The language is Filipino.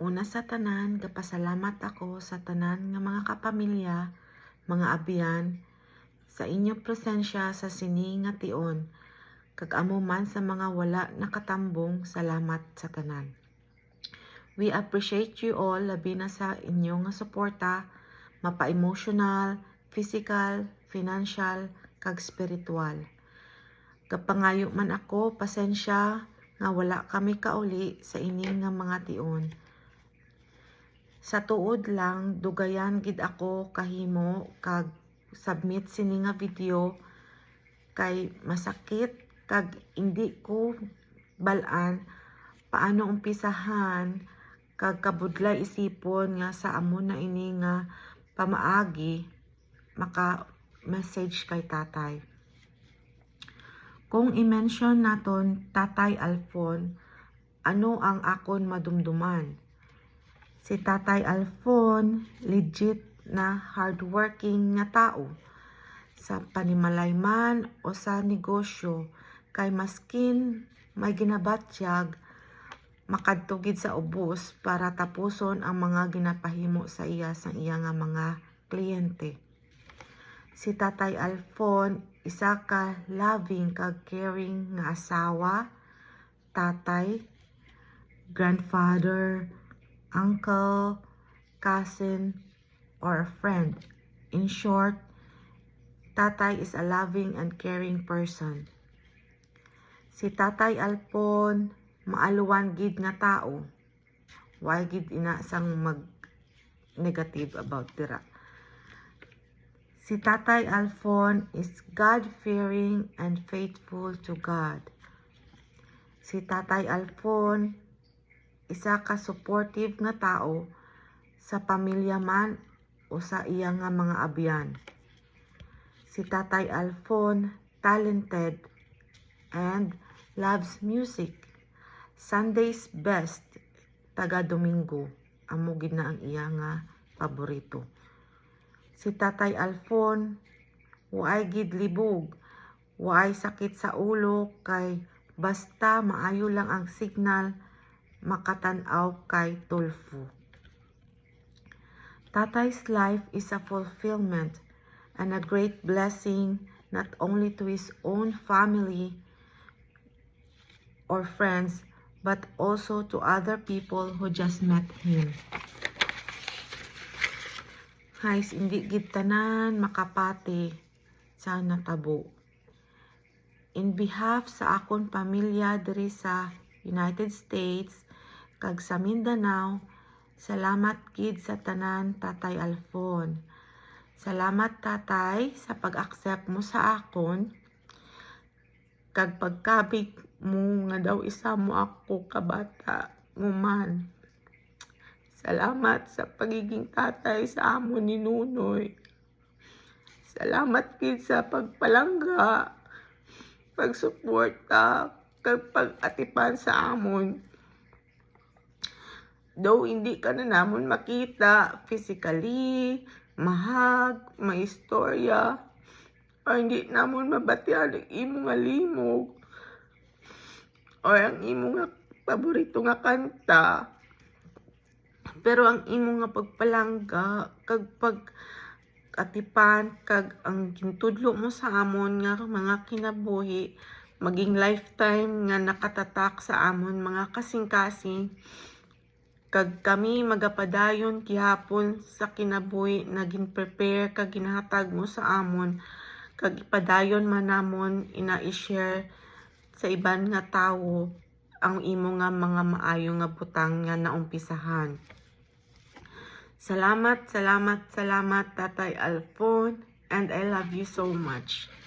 Una sa tanan, gapasalamat ako sa tanan nga mga kapamilya, mga abyan, sa inyong presensya sa sini nga tion, kag amo man sa mga wala nakatambong, salamat sa tanan. We appreciate you all, labi na sa inyong nga suporta, mapa-emotional, physical, financial, kag spiritual. Kapangayo man ako, pasensya nga wala kami kauli sa ining nga mga tion. Sa tuod lang, dugayan gid ako kahimo kag submit sini nga video kay masakit kag hindi ko balaan paano umpisahan kag kabudlay isipon nga sa amon na ini nga pamaagi maka message kay tatay. Kung i-mention naton Tatay Alfon, ano ang akon madumduman? Si Tatay Alfon, legit na hardworking nga tao. Sa panimalay man o sa negosyo, kay maskin may ginabatyag, makadtugid sa ubos para tapuson ang mga ginapahimo sa iya sa iya nga mga kliyente. Si Tatay Alfon, isa ka loving kag caring nga asawa, tatay, grandfather, uncle, cousin, or a friend. In short, tatay is a loving and caring person. Si Tatay Alfon, maaluwan gid nga tao. Why gid ina sang mag-negative about dira. Si Tatay Alfon is God-fearing and faithful to God. Si Tatay Alfon, isa ka supportive nga tao sa pamilya man o sa iya nga mga abyan. Si Tatay Alfon, talented and loves music. Sunday's best, taga Domingo, amo gid na ang iya nga paborito. Si Tatay Alfon, waay gid libog, waay sakit sa ulo kay basta maayo lang ang signal makatan-aw kay Tulfo. Tatay's life is a fulfillment and a great blessing not only to his own family or friends but also to other people who just met him. Guys, hindi gid tanan makapati sa natabo. In behalf sa akon pamilya diri sa United States kag sa Mindanao, salamat gid sa tanan, Tatay Alfon. Salamat, Tatay, sa pag-accept mo sa akon kag pagkabig mo nga daw isa mo ako kabata mo man. Salamat sa pagiging tatay sa amon ni Nunoy. Salamat gid sa pagpalangga, pagsuporta, kag pag-atipan sa amon. Though hindi ka na namon makita physically, mahag, maistorya, o hindi namon mabatian ang imo nga limog, o ang imo nga paborito nga kanta, pero ang imo nga pagpalangga, kag pag-atipan, kag ang gintudlo mo sa amon nga mga kinabuhi, maging lifetime nga nakatatak sa amon mga kasing-kasing, kag kami magapadayon gihapon sa kinabuhi na gin-prepare kag ginahatag mo sa amon, kag ipadayon man namon ina-share sa iban nga tawo ang imo nga mga maayo nga butang nga naumpisahan. Salamat, salamat, salamat, Tatay Alfon, and I love you so much.